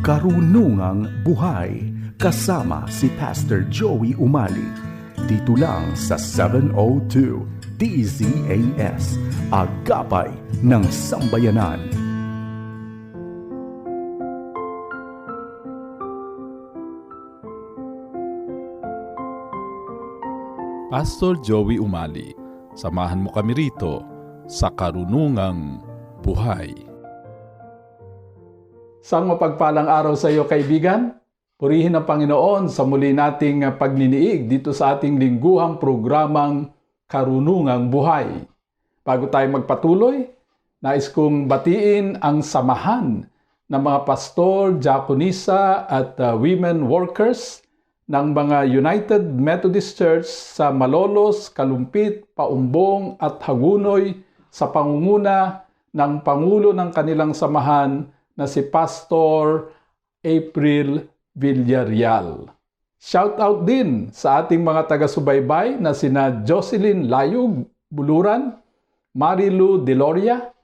Karunungang Buhay kasama si Pastor Joey Umali. Dito lang sa 702 DZAS, Agapay ng Sambayanan. Pastor Joey Umali, samahan mo kami rito sa Karunungang Buhay. Isang mapagpalang araw sa iyo, kaibigan. Purihin ang Panginoon sa muli nating pagniniig dito sa ating lingguhang programang Karunungang Buhay. Bago tayo magpatuloy, nais kong batiin ang samahan ng mga pastor, diakonisa at women workers ng mga United Methodist Church sa Malolos, Kalumpit, Paumbong at Hagunoy sa pangunguna ng Pangulo ng kanilang samahan na si Pastor April Villarreal. Shout out din sa ating mga taga-subaybay na sina Jocelyn Layug Buluran, Marilu Deloria,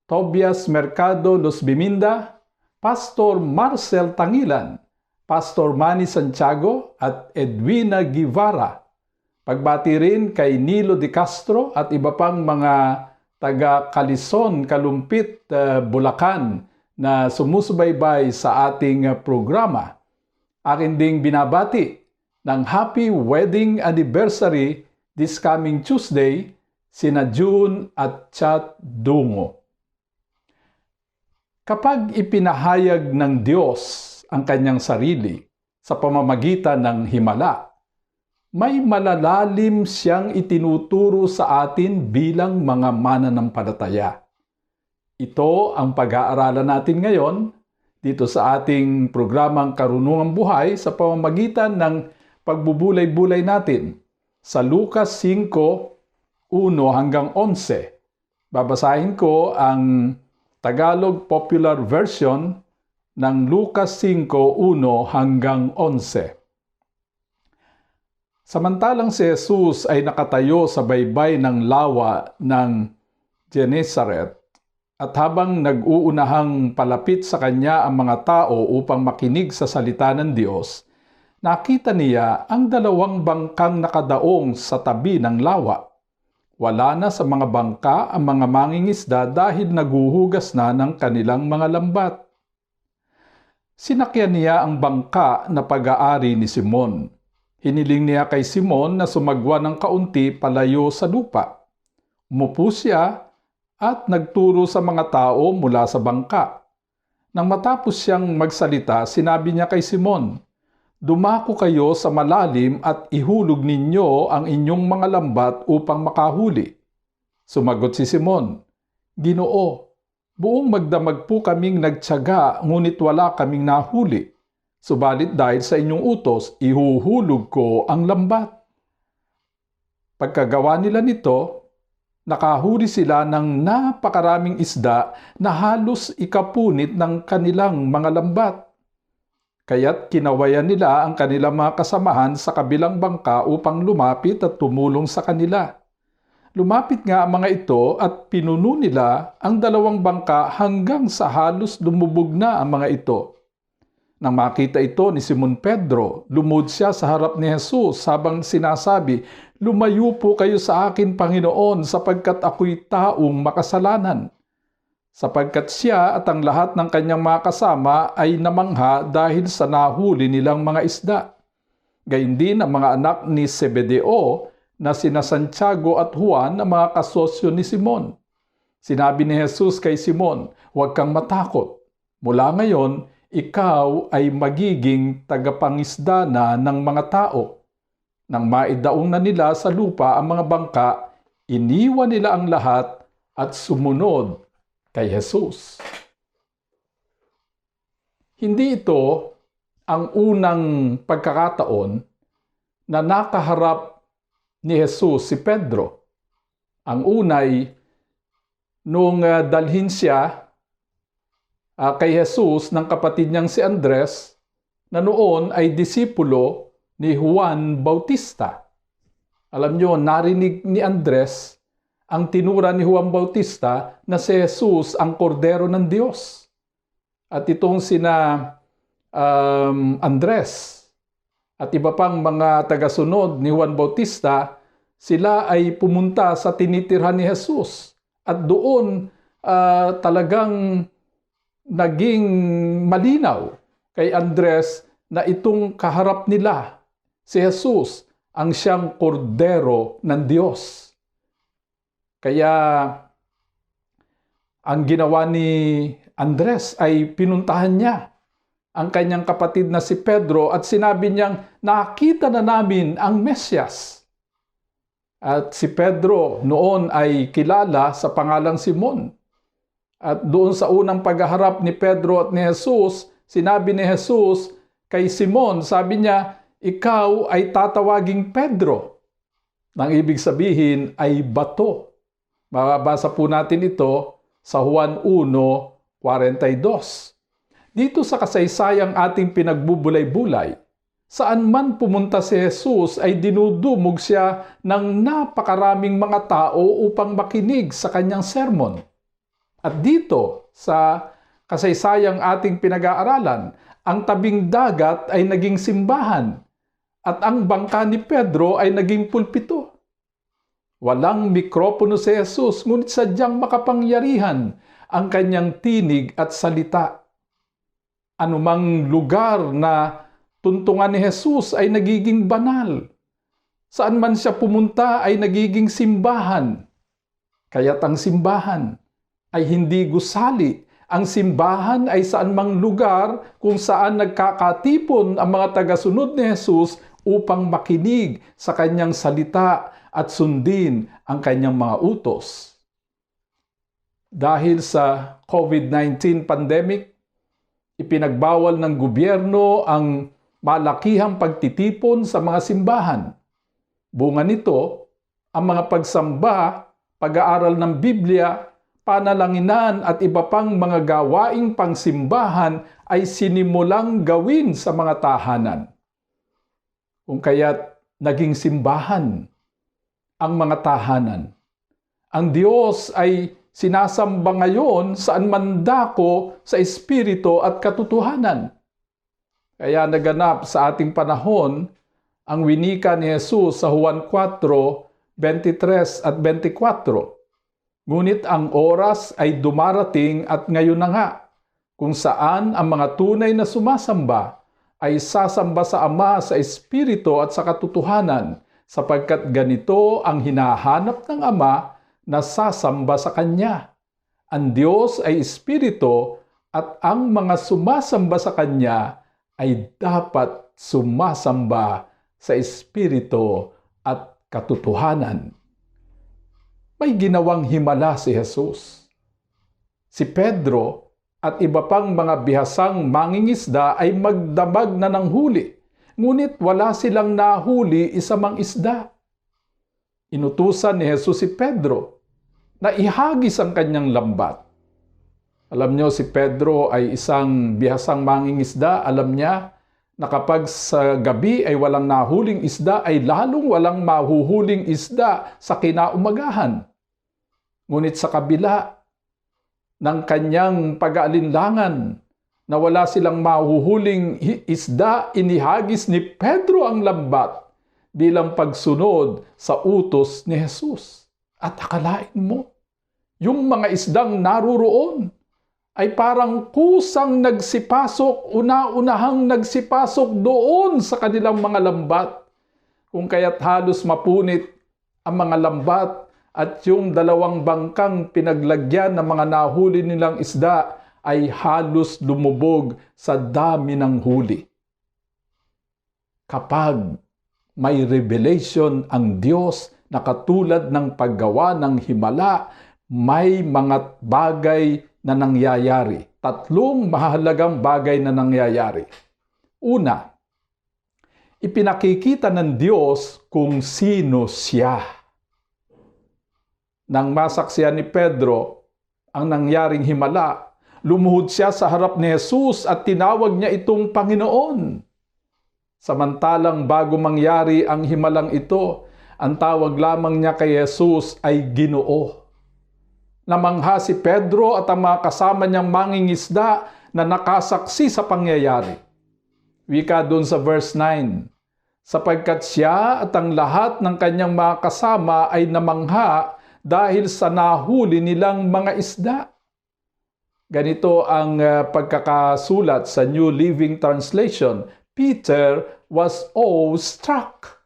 Tobias Mercado Los Biminda, Pastor Marcel Tangilan, Pastor Manny Santiago at Edwina Guevara. Pagbati rin kay Nilo de Castro at iba pang mga taga Kalison, Kalumpit, Bulacan na sumusubaybay sa ating programa. Akin ding binabati ng happy wedding anniversary this coming Tuesday, sina June at Chat Dungo. Kapag ipinahayag ng Diyos ang kanyang sarili sa pamamagitan ng himala, may malalalim siyang itinuturo sa atin bilang mga mananampalataya. Ito ang pag-aaralan natin ngayon dito sa ating programang Karunungang Buhay sa pamamagitan ng pagbubulay-bulay natin sa Lucas 5:1 hanggang 11. Babasahin ko ang Tagalog Popular Version ng Lucas 5:1 hanggang 11. Samantalang si Jesus ay nakatayo sa baybay ng lawa ng Genesaret, at habang nag-uunahang palapit sa kanya ang mga tao upang makinig sa salita ng Diyos, nakita niya ang 2 bangkang nakadaong sa tabi ng lawa. Wala na sa mga bangka ang mga mangingisda dahil naguhugas na ng kanilang mga lambat. Sinakyan niya ang bangka na pag-aari ni Simon. Hiniling niya kay Simon na sumagwa ng kaunti palayo sa lupa. Umupo siya at nagturo sa mga tao mula sa bangka. Nang matapos siyang magsalita, sinabi niya kay Simon, "Dumako kayo sa malalim at ihulog ninyo ang inyong mga lambat upang makahuli." Sumagot si Simon, "Ginoo, buong magdamag po kaming nagtiyaga, ngunit wala kaming nahuli. Subalit dahil sa inyong utos, ihuhulog ko ang lambat." Pagkagawa nila nito, nakahuli sila ng napakaraming isda na halos ikapunit ng kanilang mga lambat. Kaya't kinawayan nila ang kanilang mga kasamahan sa kabilang bangka upang lumapit at tumulong sa kanila. Lumapit nga ang mga ito at pinuno nila ang 2 bangka hanggang sa halos lumubog na ang mga ito. Nang makita ito ni Simon Pedro, lumuhod siya sa harap ni Jesus habang sinasabi, "Lumayo po kayo sa akin, Panginoon, sapagkat ako'y taong makasalanan." Sapagkat siya at ang lahat ng kanyang mga kasama ay namangha dahil sa nahuli nilang mga isda. Gayun din ang mga anak ni Zebedeo na sina Santiago at Juan na mga kasosyo ni Simon. Sinabi ni Jesus kay Simon, "Huwag kang matakot. Mula ngayon, ikaw ay magiging tagapangisda na ng mga tao." Nang maidaong na nila sa lupa ang mga bangka, iniwan nila ang lahat at sumunod kay Jesus. Hindi ito ang unang pagkakataon na nakaharap ni Jesus si Pedro. Ang unay, nung dalhin siya kay Jesus ng kapatid niyang si Andres, na noon ay disipulo ni Juan Bautista. Alam niyo, narinig ni Andres ang tinura ni Juan Bautista na si Jesus ang kordero ng Diyos. At itong sina Andres at iba pang mga tagasunod ni Juan Bautista, sila ay pumunta sa tinitirhan ni Jesus. At doon talagang naging malinaw kay Andres na itong kaharap nila, si Jesus, ang siyang kordero ng Diyos. Kaya ang ginawa ni Andres ay pinuntahan niya ang kanyang kapatid na si Pedro at sinabi niyang, nakita na namin ang Mesyas. At si Pedro noon ay kilala sa pangalang Simon. At doon sa unang paghaharap ni Pedro at ni Jesus, sinabi ni Jesus kay Simon, sabi niya, ikaw ay tatawaging Pedro. Nang ibig sabihin ay bato. Mababasa po natin ito sa Juan 1:42. Dito sa kasaysayang ating pinagbubulay-bulay, saan man pumunta si Jesus ay dinudumog siya ng napakaraming mga tao upang makinig sa kanyang sermon. At dito sa kasaysayang ating pinag-aaralan, ang tabing dagat ay naging simbahan at ang bangka ni Pedro ay naging pulpito. Walang mikropono si Jesus, ngunit sadyang makapangyarihan ang kanyang tinig at salita. Anumang lugar na tuntungan ni Jesus ay nagiging banal. Saan man siya pumunta ay nagiging simbahan. Kaya't ang simbahan ay hindi gusali. Ang simbahan ay saan mang lugar kung saan nagkakatipon ang mga tagasunod ni Jesus upang makinig sa kanyang salita at sundin ang kanyang mga utos. Dahil sa COVID-19 pandemic, ipinagbawal ng gobyerno ang malakihang pagtitipon sa mga simbahan. Bunga nito, ang mga pagsamba, pag-aaral ng Biblia, panalanginan at iba pang mga gawaing pangsimbahan ay sinimulang gawin sa mga tahanan. Kung kaya't naging simbahan ang mga tahanan. Ang Diyos ay sinasamba ngayon saan man dako sa espiritu at katotohanan. Kaya naganap sa ating panahon ang winika ni Jesus sa Juan 4:23 at 24. Ngunit ang oras ay dumarating at ngayon na nga, kung saan ang mga tunay na sumasamba ay sasamba sa Ama sa espiritu at sa katotohanan, sapagkat ganito ang hinahanap ng Ama na sasamba sa Kanya. Ang Diyos ay espiritu at ang mga sumasamba sa Kanya ay dapat sumasamba sa espiritu at katotohanan. May ginawang himala si Jesus. Si Pedro at iba pang mga bihasang mangingisda ay magdamag na ng huli, ngunit wala silang nahuli isa mang isda. Inutusan ni Jesus si Pedro na ihagis ang kanyang lambat. Alam nyo, si Pedro ay isang bihasang mangingisda. Alam niya na kapag sa gabi ay walang nahuling isda, ay lalong walang mahuhuling isda sa kinaumagahan. Ngunit sa kabila ng kanyang pag-aalinlangan na wala silang mahuhuling isda, inihagis ni Pedro ang lambat bilang pagsunod sa utos ni Jesus. At akalain mo, yung mga isdang naruroon ay parang kusang nagsipasok, una-unahang nagsipasok doon sa kanilang mga lambat. Kung kaya't halos mapunit ang mga lambat at yung dalawang bangkang pinaglagyan ng mga nahuli nilang isda ay halos lumubog sa dami ng huli. Kapag may revelation ang Diyos na katulad ng paggawa ng himala, may mga bagay na nangyayari. Tatlong mahalagang bagay na nangyayari. Una, ipinakikita ng Diyos kung sino siya. Nang masaksihan ni Pedro ang nangyaring himala, lumuhod siya sa harap ni Jesus at tinawag niya itong Panginoon. Samantalang bago mangyari ang himalang ito, ang tawag lamang niya kay Jesus ay Ginoo. Namangha si Pedro at ang mga kasama niyang mangingisda na nakasaksi sa pangyayari. Wika doon sa verse 9, sapagkat siya at ang lahat ng kanyang mga kasama ay namangha dahil sa nahuli nilang mga isda. Ganito ang pagkakasulat sa New Living Translation. Peter was awe-struck.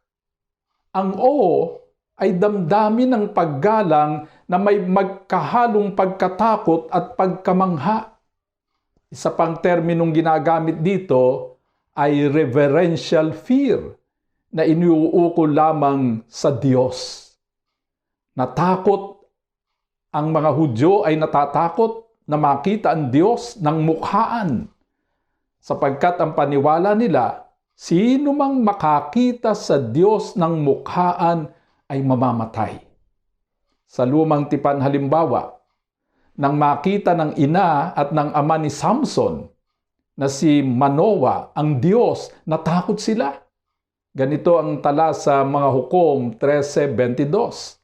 Ang awe ay damdamin ng paggalang na may magkahalong pagkatakot at pagkamangha. Isa pang terminong ginagamit dito ay reverential fear na iniuukol lamang sa Diyos. Natakot ang mga Hudyo ay natatakot na makita ang Diyos ng mukhaan, sapagkat ang paniwala nila, sino mang makakita sa Diyos ng mukhaan ay mamamatay. Sa lumang tipan halimbawa, nang makita ng ina at ng ama ni Samson na si Manoah, ang Diyos, natakot sila. Ganito ang tala sa mga Hukom 13:22.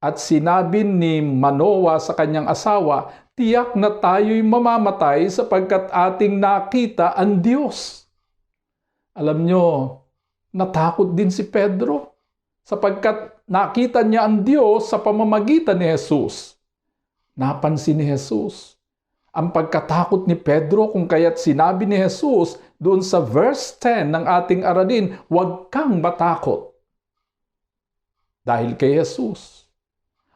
At sinabi ni Manoah sa kanyang asawa, tiyak na tayo'y mamamatay sapagkat ating nakita ang Diyos. Alam nyo, natakot din si Pedro sapagkat nakita niya ang Diyos sa pamamagitan ni Jesus. Napansin ni Jesus ang pagkatakot ni Pedro kung kaya't sinabi ni Jesus doon sa verse 10 ng ating aralin, huwag kang matakot. Dahil kay Jesus.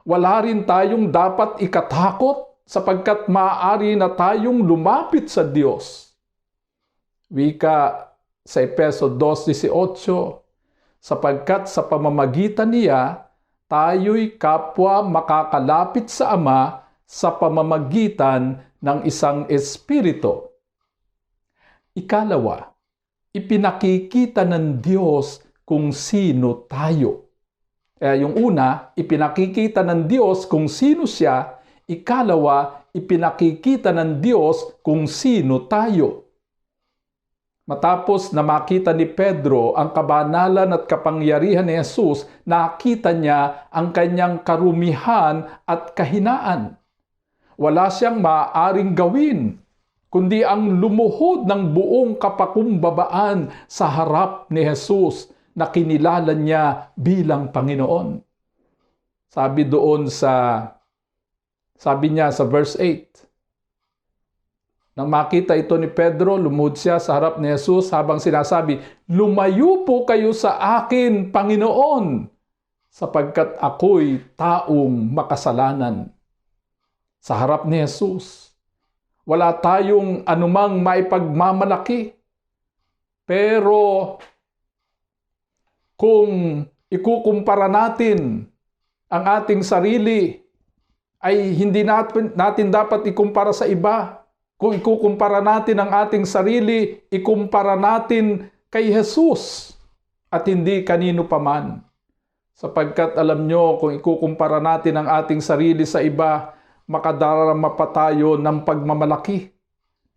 Wala rin tayong dapat ikatakot sapagkat maaari na tayong lumapit sa Diyos. Wika sa Efeso 2:18, sapagkat sa pamamagitan niya, tayo'y kapwa makakalapit sa Ama sa pamamagitan ng isang Espiritu. Ikalawa, ipinakikita ng Diyos kung sino tayo. Yung una, ipinakikita ng Diyos kung sino siya. Ikalawa, ipinakikita ng Diyos kung sino tayo. Matapos na makita ni Pedro ang kabanalan at kapangyarihan ni Jesus, nakita niya ang kanyang karumihan at kahinaan. Wala siyang maaaring gawin, kundi ang lumuhod ng buong kapakumbabaan sa harap ni Jesus na kinilala niya bilang Panginoon. Sabi niya sa verse 8, nang makita ito ni Pedro, lumuhod siya sa harap ni Jesus habang sinasabi, lumayo po kayo sa akin, Panginoon, sapagkat ako'y taong makasalanan. Sa harap ni Jesus, wala tayong anumang maipagmamalaki. Pero kung ikukumpara natin ang ating sarili, ay hindi natin dapat ikumpara sa iba. Kung ikukumpara natin ang ating sarili, ikumpara natin kay Jesus at hindi kanino paman. Sapagkat alam nyo, kung ikukumpara natin ang ating sarili sa iba, makadarama pa tayo ng pagmamalaki.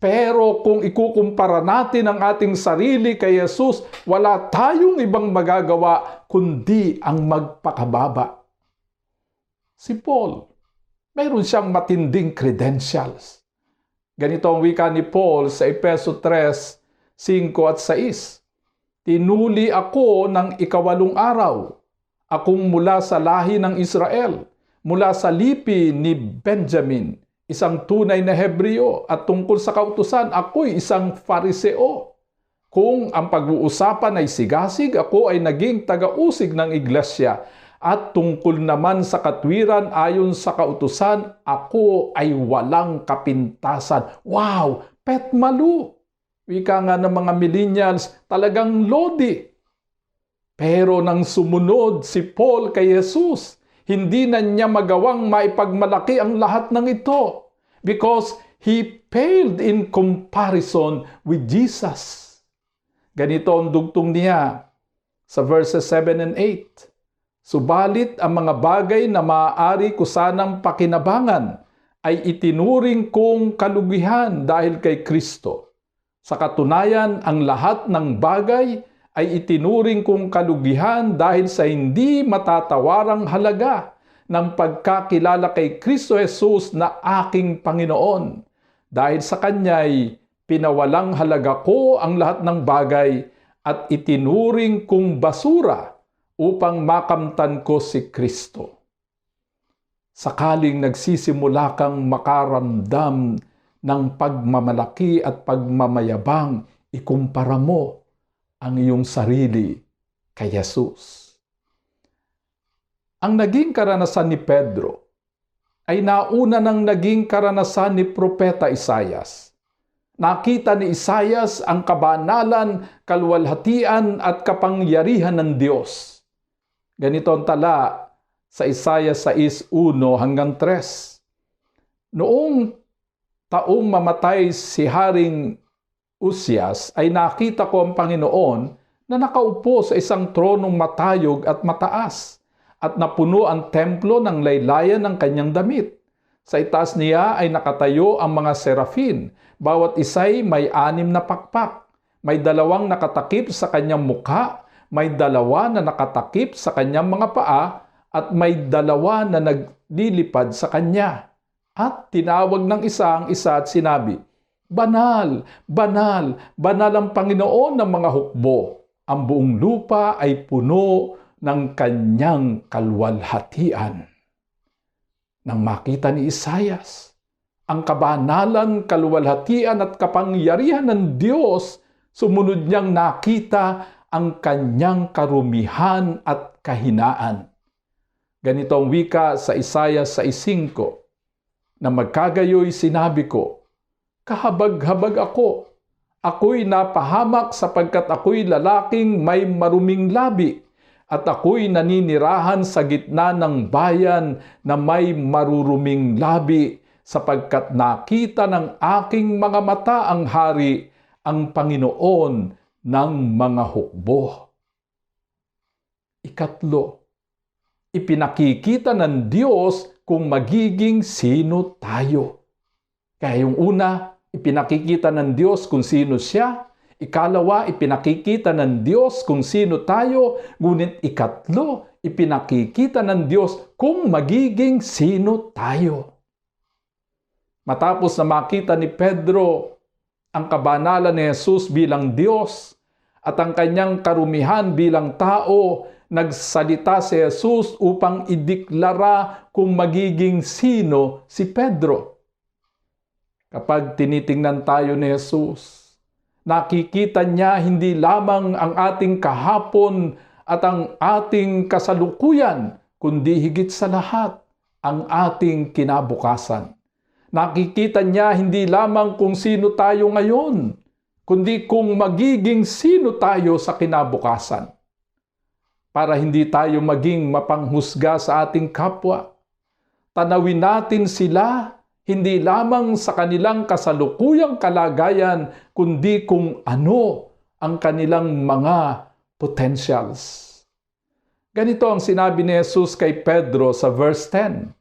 Pero kung ikukumpara natin ang ating sarili kay Jesus, wala tayong ibang magagawa kundi ang magpakababa. Si Paul, mayroon siyang matinding credentials. Ganito ang wika ni Paul sa Efeso 3:5 at 6. Tinuli ako ng 8 araw, akong mula sa lahi ng Israel, mula sa lipi ni Benjamin, isang tunay na Hebreo, at tungkol sa kautusan, ako'y isang Fariseo. Kung ang pag-uusapan ay sigasig, ako ay naging taga-usig ng iglesia. At tungkol naman sa katwiran ayon sa kautusan, ako ay walang kapintasan. Wow! Petmalu! Wika nga ng mga millennials, talagang lodi. Pero nang sumunod si Paul kay Jesus, hindi na niya magawang maipagmalaki ang lahat ng ito because he paled in comparison with Jesus. Ganito ang dugtong niya sa verses 7 and 8. Subalit ang mga bagay na maaari ko sanang pakinabangan ay itinuring kong kalugihan dahil kay Kristo. Sa katunayan, ang lahat ng bagay ay itinuring kong kalugihan dahil sa hindi matatawarang halaga ng pagkakilala kay Kristo Jesus na aking Panginoon. Dahil sa Kanya'y pinawalang halaga ko ang lahat ng bagay at itinuring kong basura upang makamtan ko si Kristo. Sakaling nagsisimula kang makaramdam ng pagmamalaki at pagmamayabang, ikumpara mo ang iyong sarili kay Jesus. Ang naging karanasan ni Pedro ay nauna ng naging karanasan ni Propeta Isaias. Nakita ni Isaias ang kabanalan, kaluwalhatian at kapangyarihan ng Diyos. Ganito ang tala sa Isaiah 6:1 hanggang 3. Noong taong mamatay si Haring Uzias ay nakita ko ang Panginoon na nakaupo sa isang tronong matayog at mataas at napuno ang templo ng laylayan ng kanyang damit. Sa itaas niya ay nakatayo ang mga serafin, bawat isa'y may 6 na pakpak. May 2 nakatakip sa kanyang mukha, may 2 na nakatakip sa kanyang mga paa, at may 2 na naglilipad sa kanya. At tinawag ng isa ang isa at sinabi, "Banal, banal, banal ang Panginoon ng mga hukbo. Ang buong lupa ay puno ng kanyang kaluwalhatian." Nang makita ni Isaias ang kabanalan, kaluwalhatian at kapangyarihan ng Diyos, sumunod niyang nakita ang kanyang karumihan at kahinaan. Ganito ang wika sa Isaiah 6:5, na magkagayoy sinabi ko, "Kahabag-habag ako. Ako'y napahamak sapagkat ako'y lalaking may maruming labi at ako'y naninirahan sa gitna ng bayan na may maruruming labi sapagkat nakita ng aking mga mata ang hari, ang Panginoon ng mga hukbo." Ikatlo, ipinakikita ng Diyos kung magiging sino tayo. Kaya yung una, ipinakikita ng Diyos kung sino siya. Ikalawa, ipinakikita ng Diyos kung sino tayo. Ngunit ikatlo, ipinakikita ng Diyos kung magiging sino tayo. Matapos na makita ni Pedro ang kabanalan ni Jesus bilang Diyos at ang kanyang karumihan bilang tao, nagsalita si Jesus upang ideklara kung magiging sino si Pedro. Kapag tinitingnan tayo ni Jesus, nakikita niya hindi lamang ang ating kahapon at ang ating kasalukuyan, kundi higit sa lahat, ang ating kinabukasan. Nakikita niya hindi lamang kung sino tayo ngayon, kundi kung magiging sino tayo sa kinabukasan. Para hindi tayo maging mapanghusga sa ating kapwa, tanawin natin sila hindi lamang sa kanilang kasalukuyang kalagayan, kundi kung ano ang kanilang mga potentials. Ganito ang sinabi ni Jesus kay Pedro sa verse 10.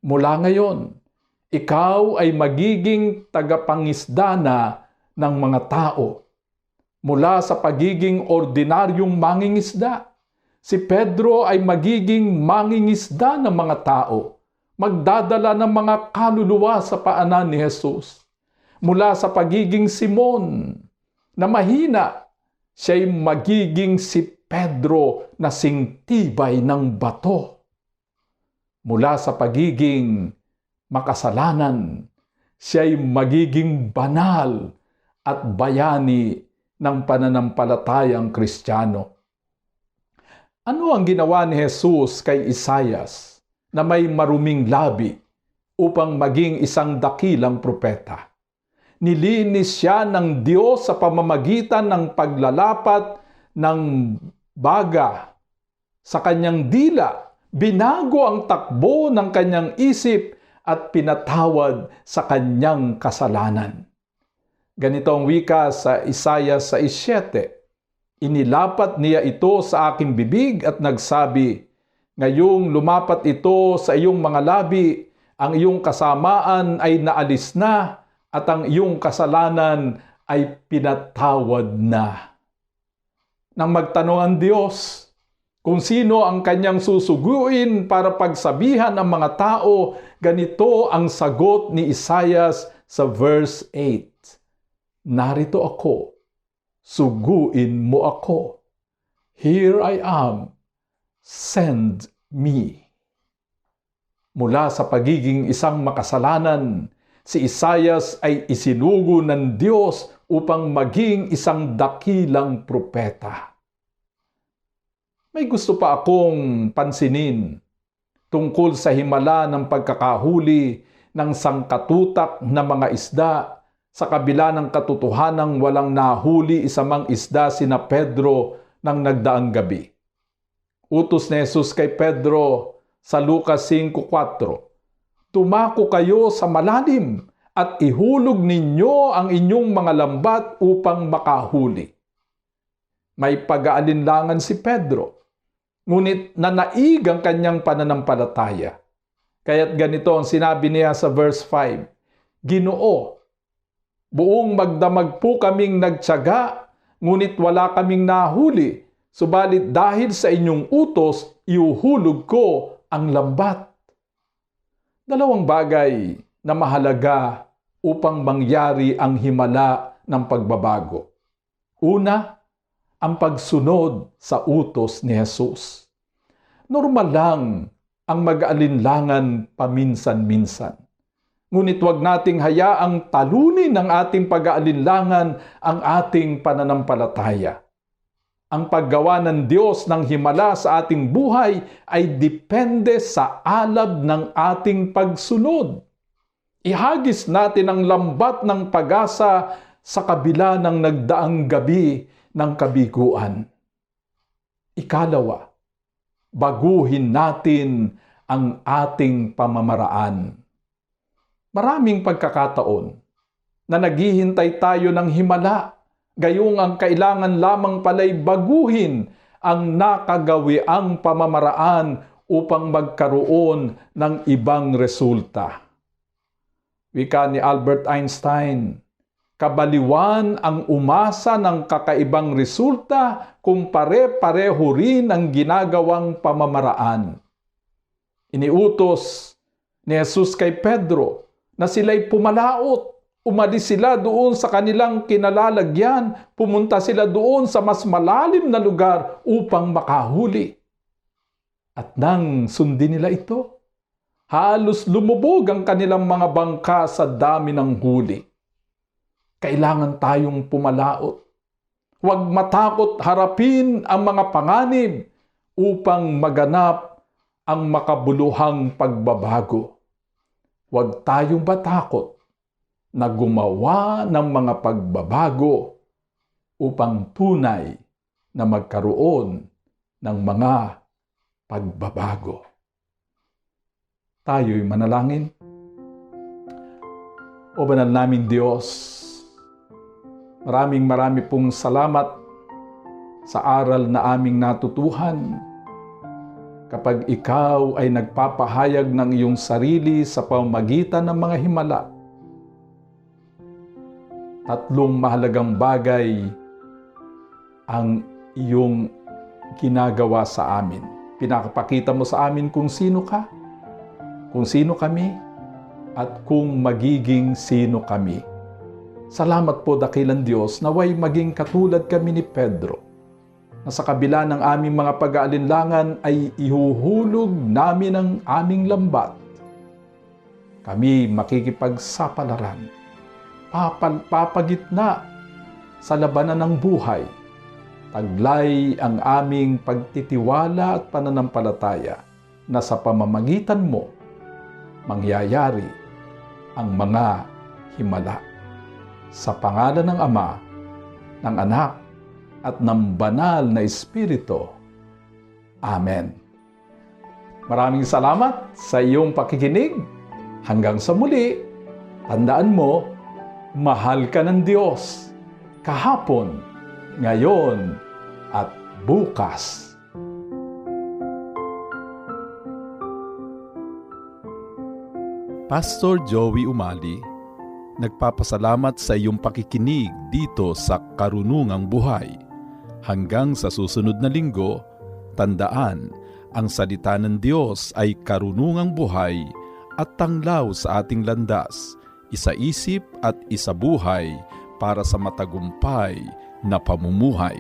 "Mula ngayon, ikaw ay magiging tagapangisda na ng mga tao." Mula sa pagiging ordinaryong mangingisda, si Pedro ay magiging mangingisda ng mga tao. Magdadala ng mga kaluluwa sa paanan ni Jesus. Mula sa pagiging Simon na mahina, siya'y magiging si Pedro na singtibay ng bato. Mula sa pagiging makasalanan, siya'y magiging banal at bayani ng pananampalatayang Kristiyano. Ano ang ginawa ni Jesus kay Isaias na may maruming labi upang maging isang dakilang propeta? Nilinis siya ng Diyos sa pamamagitan ng paglalapat ng baga sa kanyang dila. Binago ang takbo ng kanyang isip at pinatawad sa kanyang kasalanan. Ganito ang wika sa Isaiah 6:7. "Inilapat niya ito sa aking bibig at nagsabi, ngayong lumapat ito sa iyong mga labi, ang iyong kasamaan ay naalis na at ang iyong kasalanan ay pinatawad na." Nang magtanong ang Diyos kung sino ang kanyang susuguin para pagsabihan ng mga tao, ganito ang sagot ni Isaias sa verse 8. narito ako, suguin mo ako. Here I am, send me. Mula sa pagiging isang makasalanan, si Isaias ay isinugo ng Diyos upang maging isang dakilang propeta. May gusto pa akong pansinin tungkol sa himala ng pagkakahuli ng sangkatutak na mga isda sa kabila ng katotohanang walang nahuli isa mang isda sina Pedro ng nagdaang gabi. Utos ni Jesus kay Pedro sa Lucas 5:4, "Tumako kayo sa malalim at ihulog ninyo ang inyong mga lambat upang makahuli." May pag-aalinlangan si Pedro, ngunit nanaig ang kanyang pananampalataya. Kaya't ganito ang sinabi niya sa verse 5, "Ginoo, buong magdamag po kaming nagtiyaga, ngunit wala kaming nahuli. Subalit dahil sa inyong utos, iuhulog ko ang lambat." Dalawang bagay na mahalaga upang mangyari ang himala ng pagbabago. Una, ang pagsunod sa utos ni Jesus. Normal lang ang mag-aalinlangan paminsan-minsan. Ngunit huwag nating hayaang talunin ng ating pag-aalinlangan ang ating pananampalataya. Ang paggawa ng Diyos ng himala sa ating buhay ay depende sa alab ng ating pagsunod. Ihagis natin ang lambat ng pag-asa sa kabila ng nagdaang gabi ng kabiguan. Ikalawa, baguhin natin ang ating pamamaraan. Maraming pagkakataon na naghihintay tayo ng himala, gayong ang kailangan lamang pala'y baguhin ang nakagawiang pamamaraan upang magkaroon ng ibang resulta. Wika ni Albert Einstein, "Kabaliwan ang umasa ng kakaibang resulta kung pare-pareho rin ang ginagawang pamamaraan." Iniutos ni Jesus kay Pedro na sila'y pumalaot. Umalis sila doon sa kanilang kinalalagyan, pumunta sila doon sa mas malalim na lugar upang makahuli. At nang sundin nila ito, halos lumubog ang kanilang mga bangka sa dami ng huli. Kailangan tayong pumalaot. Huwag matakot harapin ang mga panganib upang maganap ang makabuluhang pagbabago. Huwag tayong matakot na gumawa ng mga pagbabago upang tunay na magkaroon ng mga pagbabago. Tayo'y manalangin. O banal naming Diyos, marami pong salamat sa aral na aming natutuhan. Kapag ikaw ay nagpapahayag ng iyong sarili sa pamamagitan ng mga himala, tatlong mahalagang bagay ang iyong ginagawa sa amin. Pinakapakita mo sa amin kung sino ka, kung sino kami, at kung magiging sino kami. Salamat po, dakilang Diyos, naway maging katulad kami ni Pedro, na sa kabila ng aming mga pag-aalinlangan ay ihuhulog namin ang aming lambat. Kami makikipagsapalaran, papagitna sa labanan ng buhay. Taglay ang aming pagtitiwala at pananampalataya na sa pamamagitan mo mangyayari ang mga himala. Sa pangalan ng Ama, ng Anak, at ng Banal na Espiritu. Amen. Maraming salamat sa iyong pakikinig. Hanggang sa muli, tandaan mo, mahal ka ng Diyos kahapon, ngayon, at bukas. Pastor Joey Umali, nagpapasalamat sa iyong pakikinig dito sa Karunungang Buhay. Hanggang sa susunod na linggo, tandaan, ang salita ng Diyos ay karunungang buhay at tanglaw sa ating landas, isa isip at isa buhay, para sa matagumpay na pamumuhay.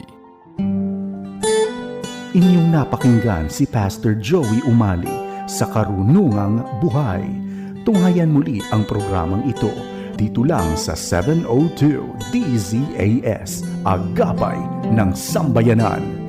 Inyong napakinggan si Pastor Joey Umali sa Karunungang Buhay. Tunghayan muli ang programang ito dito lang sa 702 DZAS, Agapay ng Sambayanan.